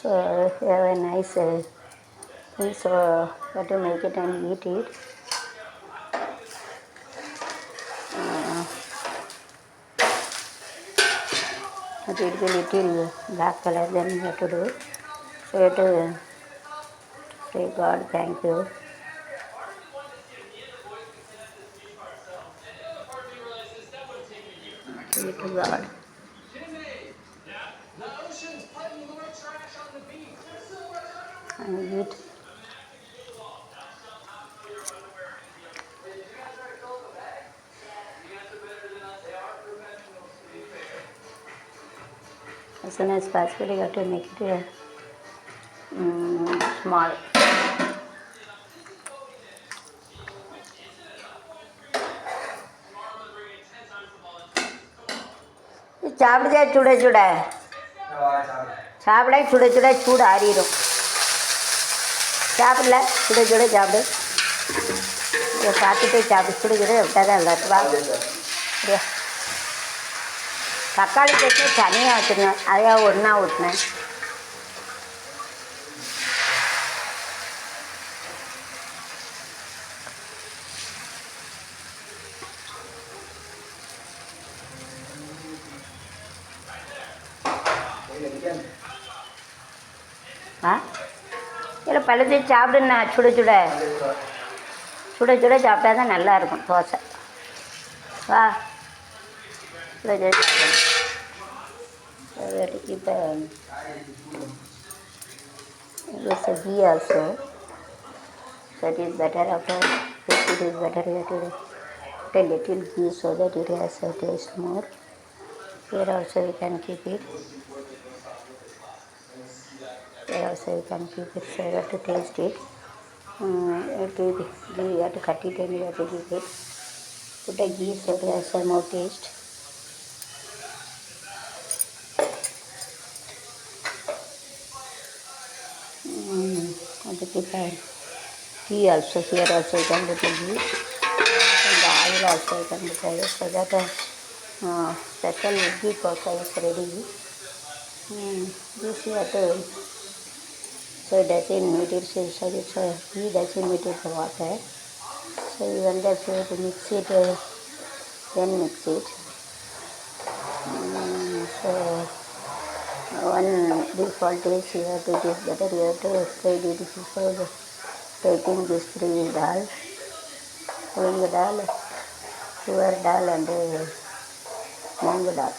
So we have a nice thing, so have to make it and eat it. It will be little black color, then you have to do. So you have to say God thank you. Say to God. And eat. As soon as possible, you have to make it small. சாப்பிடுதே சுட சுட சாப்பிட சுட சுட சூடு ஆறிடும். சாப்பிடல சுட சுட சாப்பிடு. இதை பார்த்துட்டு சாப்பிடு. சுட சுட விட்டால் தான் நல்லா இருக்கு. வா தக்காளி சட்னி தனியாக வச்சுருந்தேன், அதையா ஒன்றா ஊற்றினேன். ஆ இல்லை பழத்தையும் சாப்பிடுண்ணா. சுட சுட சுட சுட சாப்பிட்டா தான் நல்லாயிருக்கும் தோசை. வா சுட சுட சாப்பிடணும். இப்போ it's a ghee also, so it is better after it is better to put a little ghee so that it has a taste more. Here also you can keep it. Here also you can keep it, so you have to taste it. You have to cut it and you have to keep it. Put a ghee so it has some more taste. And to keep a ghee also, here also you can put a ghee. And the oil also you can put it, so that special ghee pasta is ready. This you have to, so it doesn't meet it, so it's ghee doesn't meet it the water. So you want that you have to mix it, then mix it. So one default is you have to, it is better you have to fry it before taking this three dal, ulang dal, tuar dal and moong dal.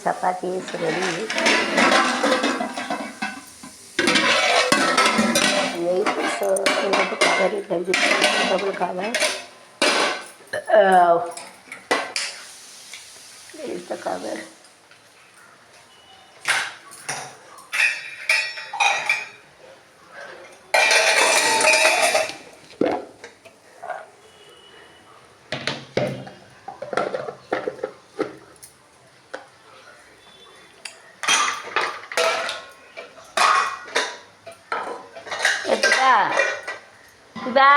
Chapati is ready. Wait, so you have to cover it like this, double cover. There is the cover. Iba,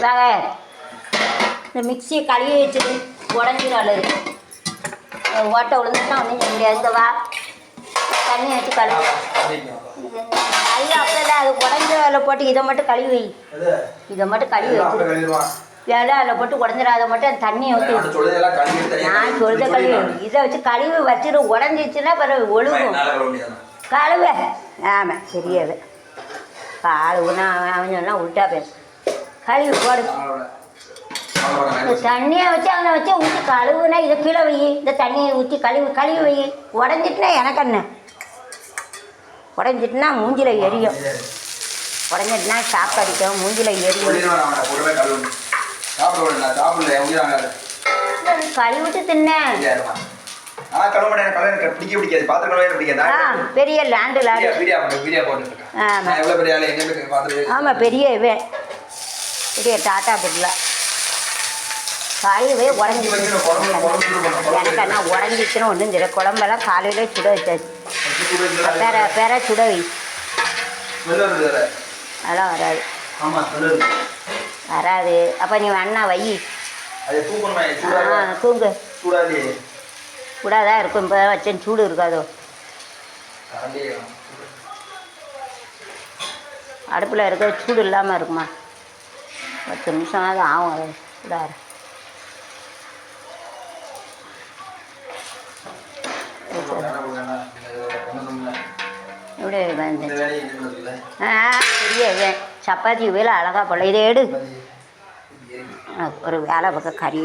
அதாக இந்த மிக்சியை கழுவி வச்சுட்டு உடஞ்சிடும் அல்லது ஓட்டை விழுந்துட்டா ஒன்றும் செய்ய முடியாது. இந்த வா தண்ணி வச்சு கழுவி ஐயா அப்படிதான் அது உடஞ்ச அதில் போட்டு இதை மட்டும் கழுவி வை. இதை மட்டும் கழுவி வச்சு ஏன்னா அதில் போட்டு உடஞ்சிடாத மட்டும் அந்த தண்ணியை ஊற்றி நான் சொல்லுத கழுவி இதை வச்சு கழுவி வச்சுட்டு உடஞ்சிச்சுன்னா பிறகு ஒழுகும் கழுவு. ஆமாம் சரியாவே கழுவுனா அவன் சொன்னால் உள்ட்டா பேச கழுவி போடு. இந்த தண்ணியை வச்சு அவனை வச்சு ஊற்றி கழுவுனா இதை கீழே வை. இந்த தண்ணியை ஊற்றி கழுவி வை. உடஞ்சிட்டுனா எனக்கு என்ன உடஞ்சிட்டுனா மூஞ்சில் எரியும். உடஞ்சிட்டுனா ஷாக் அடிக்கும் மூஞ்சில் எரியும். கழுவிட்டு தின்னேன். பெரிய லேண்டு லாடு. ஆமாம் பெரிய இவன் பெரிய டாட்டா பிரில் காலையிலே உடஞ்சி எனக்கு என்ன உடஞ்சிச்சுன்னு ஒன்றும் தெரியல. குழம்பெல்லாம் காலையிலே சுட வச்சாச்சு. பெற சுட வை. அதெல்லாம் வராது. அப்போ நீ வேணா வை. தூங்கு சூடாதான் இருக்கும். இப்போ வச்சேன் சூடு இருக்காதோ. அடுப்பில் இருக்க சூடு இல்லாமல் இருக்குமா? 10 நிமிஷம் அது ஆகும். அது சூடாக இப்படி பெரிய சப்பாத்தி வேலை அழகாக போடல. இதை எடு ஒரு வேலை பக்கம் கறி